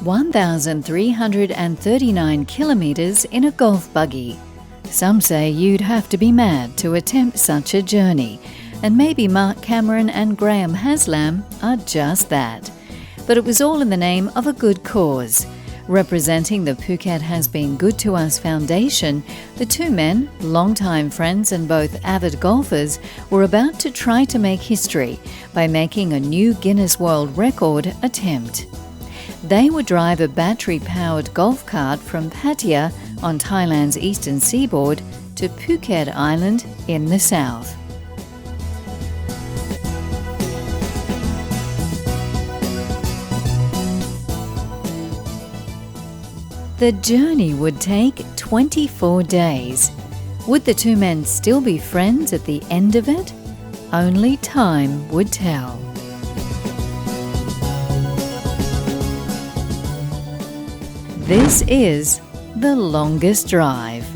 1,339 kilometres in a golf buggy. Some say you'd have to be mad to attempt such a journey, and maybe Mark Cameron and Graham Haslam are just that. But it was all in the name of a good cause. Representing the Phuket Has Been Good to Us Foundation, the two men, longtime friends and both avid golfers, were about to try to make history by making a new Guinness World Record attempt. They would drive a battery-powered golf cart from Pattaya on Thailand's eastern seaboard to Phuket Island in the south. The journey would take 24 days. Would the two men still be friends at the end of it? Only time would tell. This is The Longest Drive.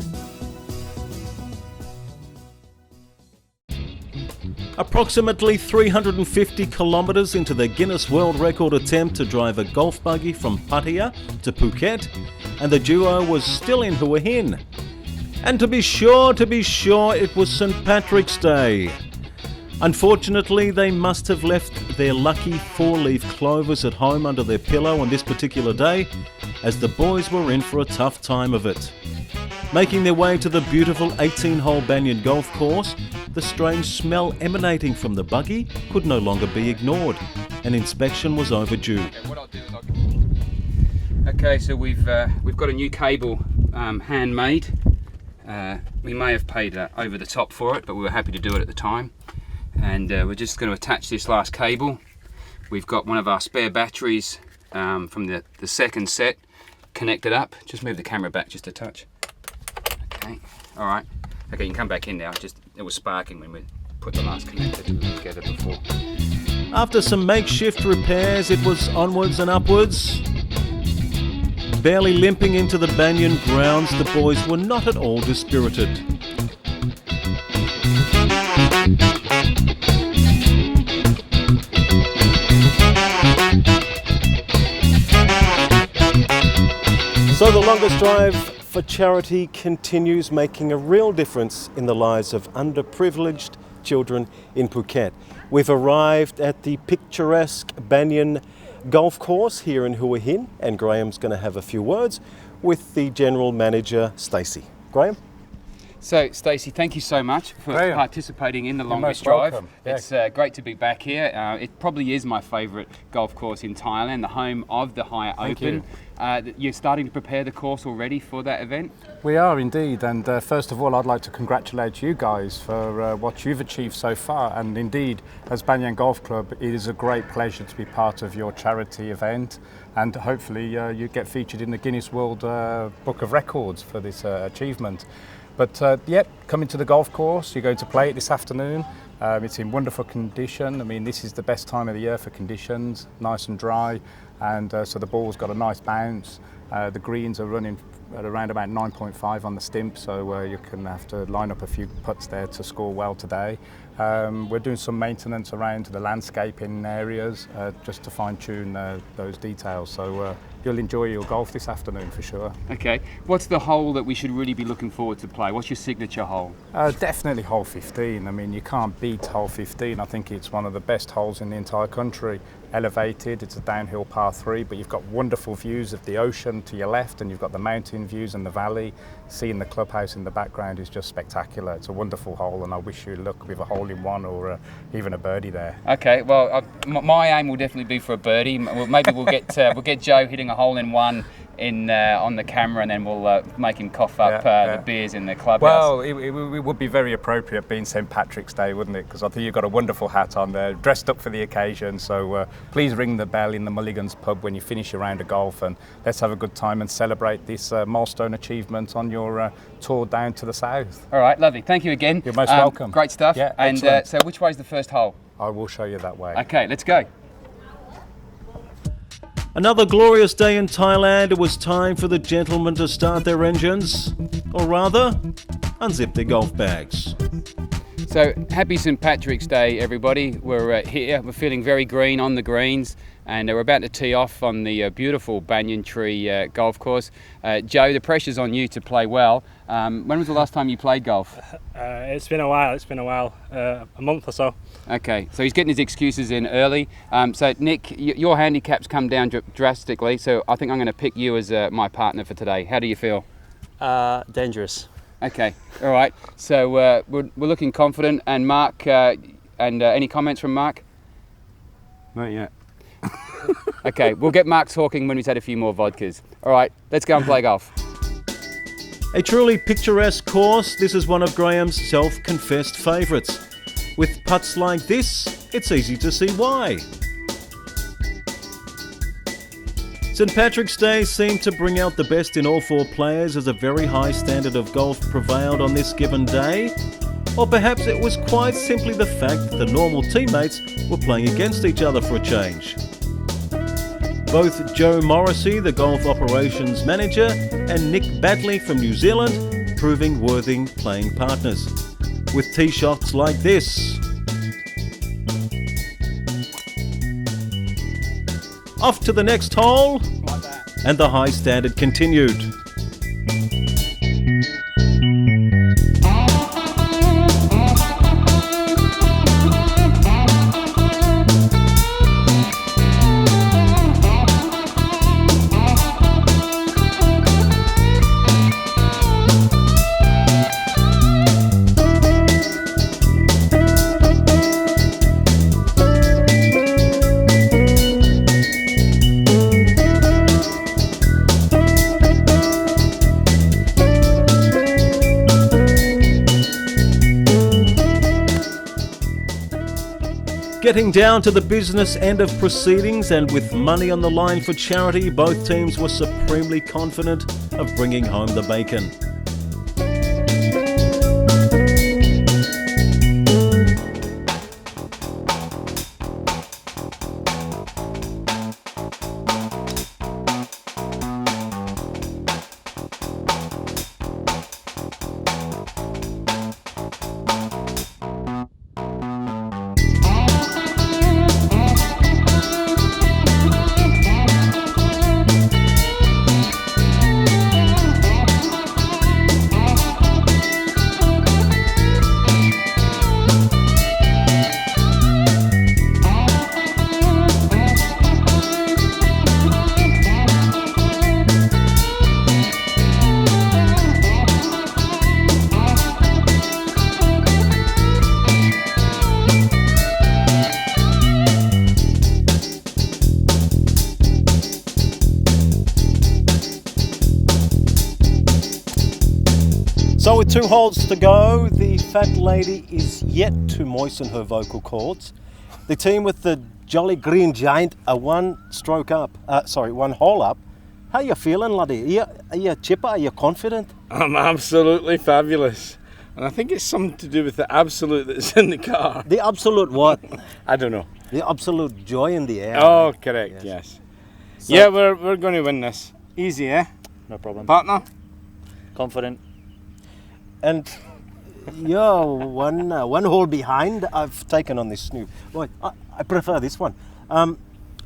Approximately 350 kilometres into the Guinness World Record attempt to drive a golf buggy from Pattaya to Phuket, and the duo was still in Hua Hin. And to be sure, it was St. Patrick's Day. Unfortunately, they must have left their lucky four-leaf clovers at home under their pillow on this particular day, as the boys were in for a tough time of it. Making their way to the beautiful 18-hole Banyan golf course, the strange smell emanating from the buggy could no longer be ignored. An inspection was overdue. Okay, so we've got a new cable handmade. We may have paid over the top for it, but we were happy to do it at the time. And we're just going to attach this last cable. We've got one of our spare batteries from the second set connected up. Just move the camera back just a touch. Okay, all right. Okay, you can come back in now. It was sparking when we put the last connector together before. After some makeshift repairs, it was onwards and upwards. Barely limping into the Banyan grounds, the boys were not at all dispirited. So the longest drive for charity continues, making a real difference in the lives of underprivileged children in Phuket. We've arrived at the picturesque Banyan golf course here in Hua Hin, and Graham's going to have a few words with the general manager, Stacey. Graham? So, Stacey, thank you so much for participating in the longest drive. Yeah. It's great to be back here. It probably is my favourite golf course in Thailand, the home of the Higher Open. You're starting to prepare the course already for that event? We are indeed, and first of all I'd like to congratulate you guys for what you've achieved so far, and indeed as Banyan Golf Club it is a great pleasure to be part of your charity event, and hopefully you get featured in the Guinness World Book of Records for this achievement. But coming to the golf course, you're going to play it this afternoon. It's in wonderful condition. I mean, this is the best time of the year for conditions, nice and dry, and so the ball's got a nice bounce. The greens are running at around about 9.5 on the stimp, so you can have to line up a few putts there to score well today. We're doing some maintenance around the landscaping areas just to fine-tune those details, so you'll enjoy your golf this afternoon for sure. Okay, what's the hole that we should really be looking forward to play? What's your signature hole? Definitely hole 15. I mean, you can't beat hole 15. I think it's one of the best holes in the entire country. Elevated, it's a downhill par 3, but you've got wonderful views of the ocean to your left, and you've got the mountain views and the valley. Seeing the clubhouse in the background is just spectacular. It's a wonderful hole, and I wish you luck with a hole-in-one or even a birdie there. Okay, well, my aim will definitely be for a birdie. Maybe we'll get Joe hitting a hole-in-one on the camera, and then we'll make him cough up the beers in the clubhouse. Well, it would be very appropriate being St. Patrick's Day, wouldn't it? Because I think you've got a wonderful hat on there, dressed up for the occasion. So please ring the bell in the Mulligan's pub when you finish your round of golf, and let's have a good time and celebrate this milestone achievement on your tour down to the south. All right, lovely. Thank you again. You're most welcome. Great stuff. Yeah, and so which way is the first hole? I will show you that way. Okay, let's go. Another glorious day in Thailand. It was time for the gentlemen to start their engines, or rather, unzip their golf bags. So happy St Patrick's Day, everybody. We're here, we're feeling very green on the greens, and we're about to tee off on the beautiful Banyan Tree golf course. Joe, the pressure's on you to play well. When was the last time you played golf? It's been a while, a month or so. Okay, so he's getting his excuses in early. So Nick, your handicap's come down drastically, so I think I'm going to pick you as my partner for today. How do you feel? Dangerous. Okay, all right. So we're looking confident. And Mark, any comments from Mark? Not yet. Okay, we'll get Mark talking when we've had a few more vodkas. All right, let's go and play golf. A truly picturesque course, this is one of Graham's self-confessed favourites. With putts like this, it's easy to see why. St Patrick's Day seemed to bring out the best in all four players as a very high standard of golf prevailed on this given day. Or perhaps it was quite simply the fact that the normal teammates were playing against each other for a change. Both Joe Morrissey, the golf operations manager, and Nick Batley from New Zealand proving worthy playing partners. With tee shots like this. Off to the next hole, and the high standard continued. Getting down to the business end of proceedings, and with money on the line for charity, both teams were supremely confident of bringing home the bacon. So with 2 holes to go, the fat lady is yet to moisten her vocal cords. The team with the jolly green giant are 1 hole up. How you feeling, laddie? Are you chipper? Are you confident? I'm absolutely fabulous. And I think it's something to do with the absolute that's in the car. The absolute what? I don't know. The absolute joy in the air. Oh, correct, yes. So, yeah, we're going to win this. Easy, eh? No problem. Partner? Confident. And you're one hole behind. I've taken on this new. Boy, I prefer this one.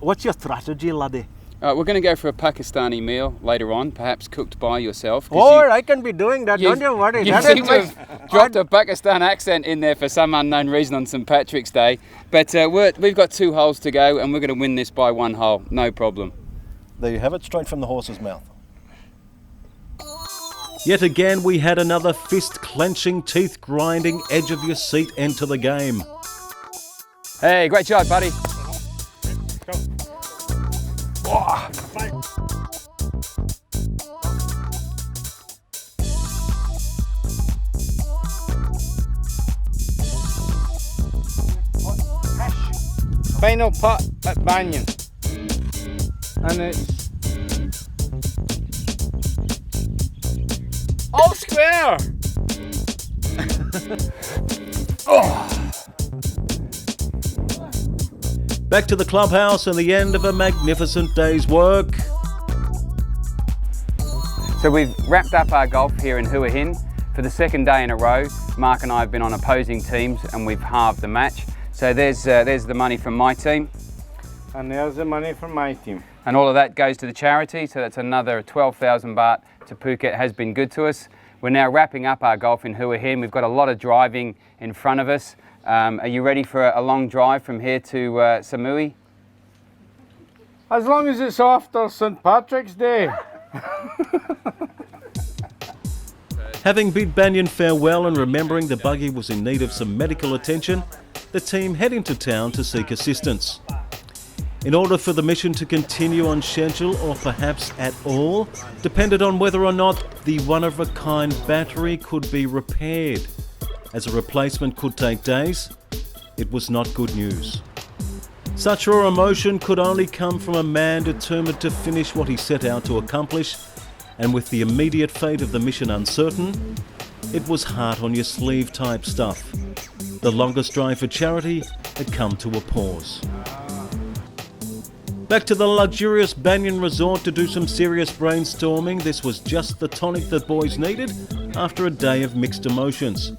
What's your strategy, laddie? We're going to go for a Pakistani meal later on, perhaps cooked by yourself. Oh, I can be doing that, don't you worry. You seem to have dropped a Pakistan accent in there for some unknown reason on St Patrick's Day. But we've got 2 holes to go, and we're going to win this by 1 hole, no problem. There you have it, straight from the horse's mouth. Yet again, we had another fist-clenching, teeth-grinding, edge-of-your-seat end to the game. Hey, great job, buddy. Go. Oh. Final putt at Banyan. And it's all square. Back to the clubhouse and the end of a magnificent day's work. So we've wrapped up our golf here in Hua Hin. For the second day in a row, Mark and I have been on opposing teams and we've halved the match. So there's the money from my team. And there's the money from my team. And all of that goes to the charity, so that's another 12,000 baht to Phuket. It has been good to us. We're now wrapping up our golf in Hua Hin. We've got a lot of driving in front of us. Are you ready for a long drive from here to Samui? As long as it's after St. Patrick's Day. Having bid Banyan farewell and remembering the buggy was in need of some medical attention, the team head into town to seek assistance. In order for the mission to continue on schedule, or perhaps at all, depended on whether or not the one-of-a-kind battery could be repaired. As a replacement could take days, it was not good news. Such raw emotion could only come from a man determined to finish what he set out to accomplish, and with the immediate fate of the mission uncertain, it was heart-on-your-sleeve type stuff. The longest drive for charity had come to a pause. Back to the luxurious Banyan Resort to do some serious brainstorming. This was just the tonic that boys needed after a day of mixed emotions.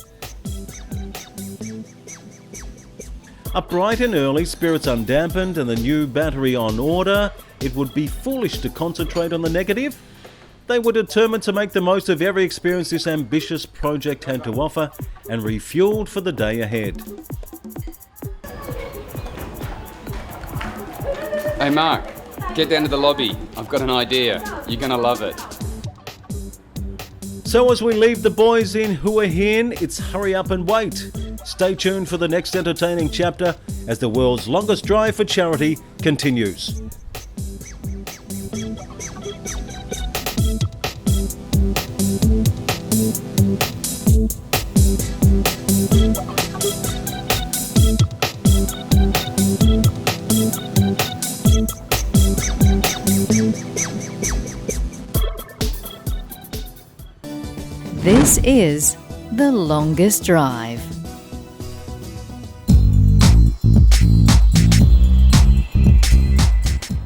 Up bright and early, spirits undampened and the new battery on order, it would be foolish to concentrate on the negative. They were determined to make the most of every experience this ambitious project had to offer and refueled for the day ahead. Hey Mark, get down to the lobby. I've got an idea. You're gonna love it. So as we leave the boys in Hua Hin, it's hurry up and wait. Stay tuned for the next entertaining chapter as the world's longest drive for charity continues. This is The Longest Drive.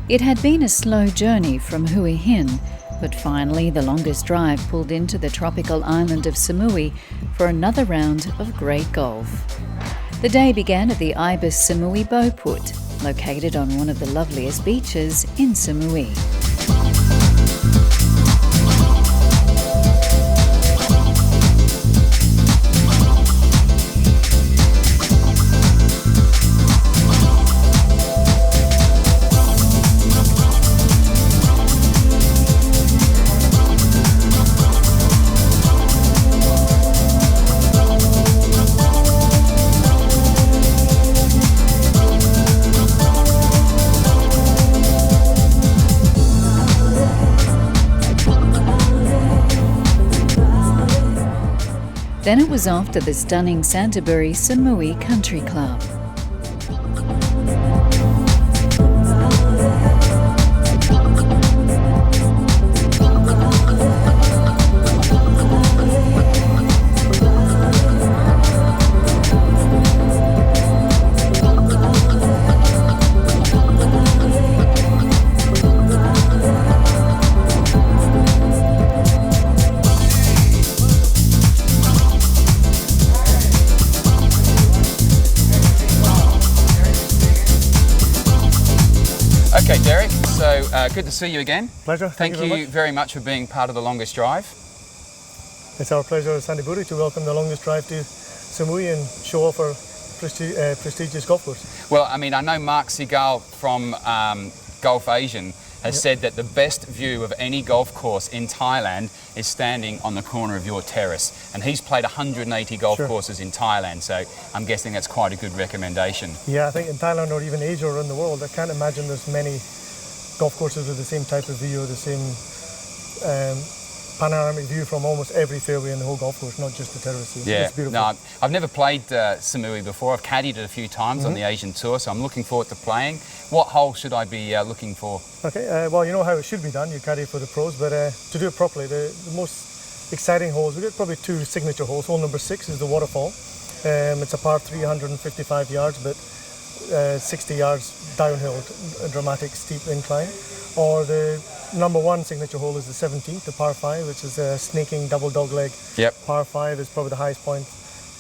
It had been a slow journey from Hua Hin, but finally the longest drive pulled into the tropical island of Samui for another round of great golf. The day began at the Ibis Samui Bow Put, located on one of the loveliest beaches in Samui. Then it was off to the stunning Santabury Samui Country Club. Okay, Derek, so good to see you again. Pleasure. Thank you very much for being part of the longest drive. It's our pleasure at Seaboard to welcome the longest drive to Samui and show off our prestigious golf course. Well, I mean, I know Mark Seagal from Golf Asian has said that the best view of any golf course in Thailand is standing on the corner of your terrace. And he's played 180 golf courses in Thailand, so I'm guessing that's quite a good recommendation. Yeah, I think in Thailand or even Asia or around the world, I can't imagine there's many golf courses with the same type of view or the same panoramic view from almost every fairway in the whole golf course, not just the terraces. Yeah, it's beautiful. no, I've never played Samui before. I've caddied it a few times on the Asian Tour, so I'm looking forward to playing. What hole should I be looking for? Okay, well, you know how it should be done. You caddy for the pros, but to do it properly, the most exciting holes, we've got probably two signature holes. Hole number 6 is the waterfall. It's a par 355 yards, but 60 yards downhill, a dramatic steep incline. or the number 1 signature hole is the 17th, the par 5, which is a snaking double dogleg. Yep. Par 5 is probably the highest point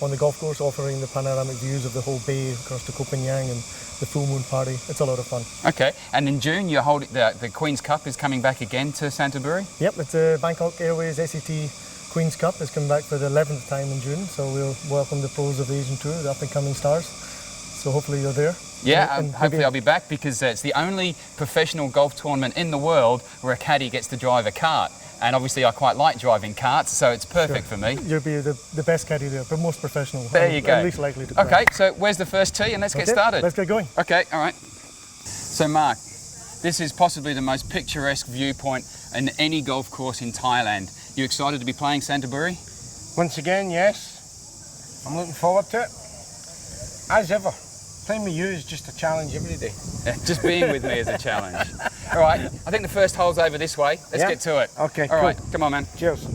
on the golf course, offering the panoramic views of the whole bay across the Koh Phangan and the full moon party. It's a lot of fun. Okay, and in June you hold the Queen's Cup is coming back again to Canterbury? Yep, it's the Bangkok Airways SET Queen's Cup. It's coming back for the 11th time in June, so we'll welcome the pros of the Asian Tour, the up-and-coming stars. So hopefully you're there. Yeah, And hopefully I'll be back, because it's the only professional golf tournament in the world where a caddy gets to drive a cart. And obviously I quite like driving carts, so it's perfect for me. You'll be the best caddy there, but most professional. There you go. At least likely to Okay, so where's the first tee, and let's get started. Let's get going. Okay, all right. So Mark, this is possibly the most picturesque viewpoint in any golf course in Thailand. You excited to be playing Canterbury? Once again, yes. I'm looking forward to it. As ever, playing with you is just a challenge every day. Yeah, just being with me is a challenge. All right, I think the first hole's over this way. Let's get to it. Okay, All cool. right, come on, man. Cheers.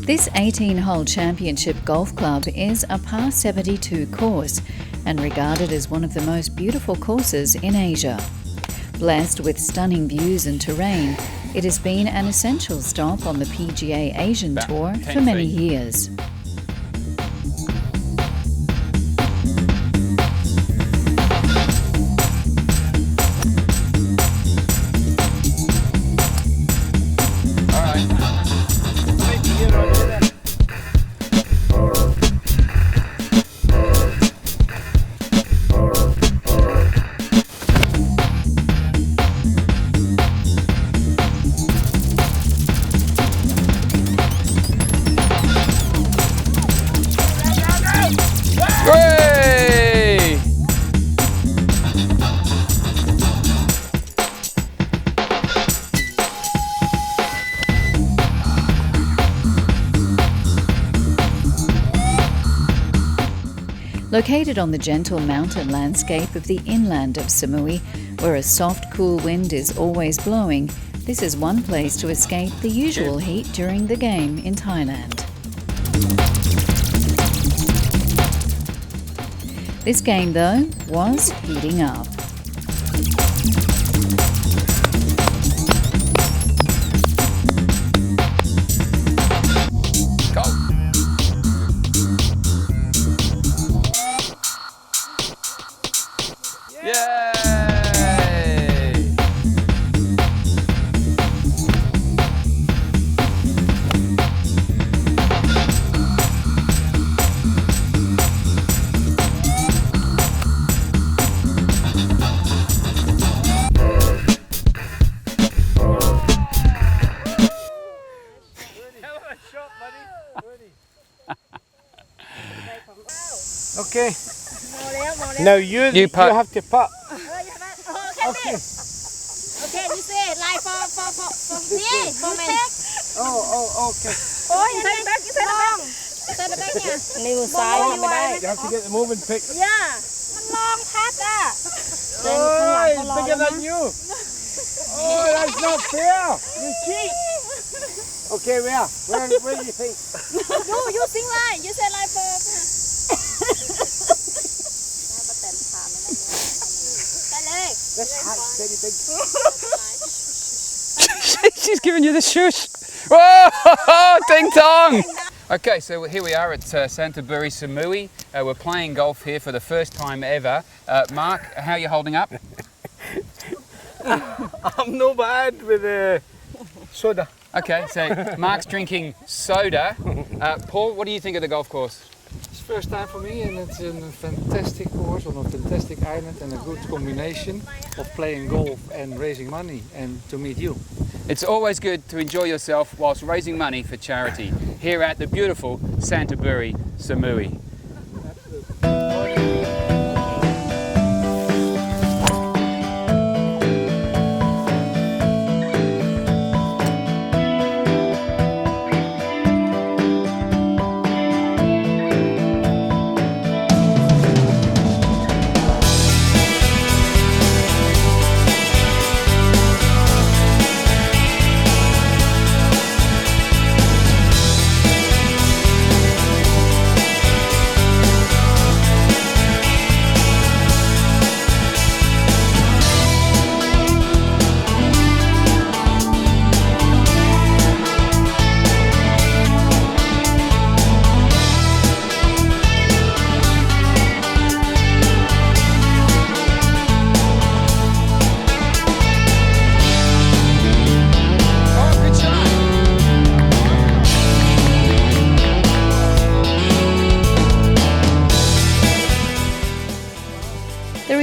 This 18-hole championship golf club is a par 72 course and regarded as one of the most beautiful courses in Asia. Blessed with stunning views and terrain, it has been an essential stop on the PGA Asian About Tour 10 for many feet. years. All right. Hooray! Located on the gentle mountain landscape of the inland of Samui, where a soft, cool wind is always blowing, this is one place to escape the usual heat during the game in Thailand. This game, though, was heating up. Go. Yay! Okay. Now you putt. have to putt. Okay, you say like for me, for me. Oh, okay. Ôi, anh back, you said back. Said back nha. นี่มือซ้ายทำไม่ได้ You have to get the moving pick. Yeah. มันลองพัดอ่ะ Oh, it's bigger than you. Oh, that's not fair. You cheat. Okay, where do you think? You sing like, you say like for. This hat's very big. She's giving you the shush. Whoa, ding dong. Okay, so here we are at Canterbury Samui. We're playing golf here for the first time ever. Mark, how are you holding up? I'm no bad with soda. Okay, so Mark's drinking soda. Paul, what do you think of the golf course? It's first time for me, and it's a fantastic course on a fantastic island, and a good combination of playing golf and raising money, and to meet you. It's always good to enjoy yourself whilst raising money for charity here at the beautiful Canterbury Samui.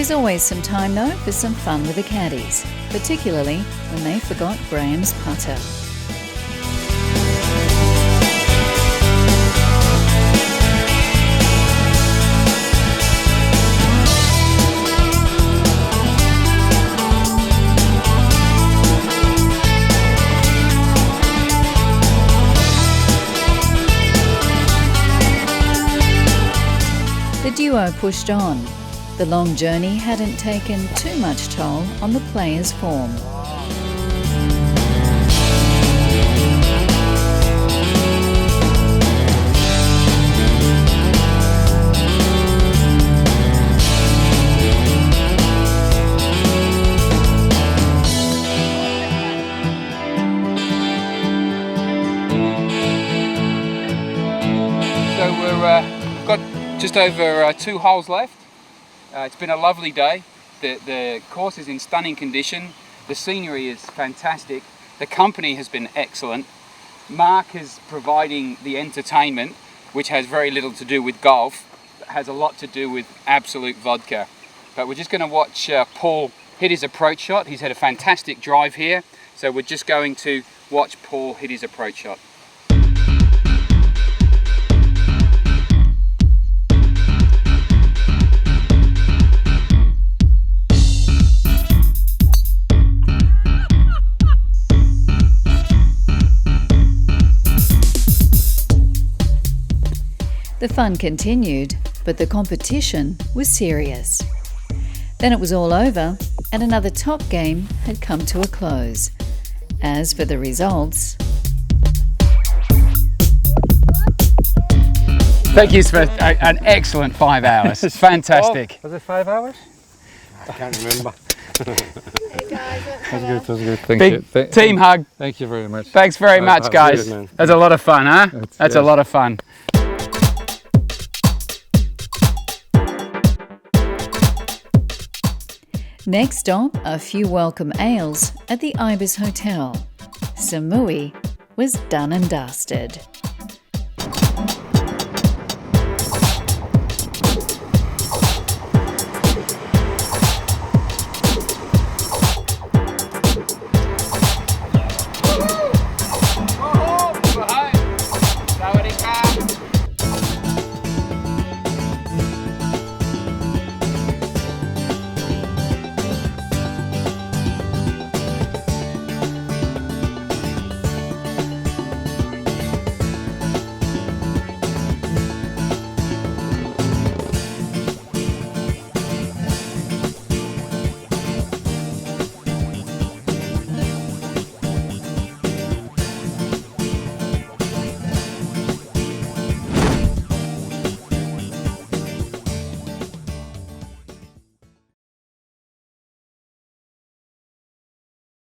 There's always some time though for some fun with the caddies, particularly when they forgot Graham's putter. The duo pushed on. The long journey hadn't taken too much toll on the players' form. So we've got just over 2 holes left. It's been a lovely day. The course is in stunning condition. The scenery is fantastic. The company has been excellent. Mark is providing the entertainment, which has very little to do with golf. It has a lot to do with absolute vodka. But we're just going to watch Paul hit his approach shot. He's had a fantastic drive here. So we're just going to watch Paul hit his approach shot. The fun continued, but the competition was serious. Then it was all over, and another top game had come to a close. As for the results... Thank you for an excellent 5 hours. It's fantastic. Was it 5 hours? I can't remember. That's good. Thank Big you. team hug. Thank you very much. Thanks very much, guys. man. That's a lot of fun, huh? That's a lot of fun. Next stop, a few welcome ales at the Ibis Hotel. Samui was done and dusted.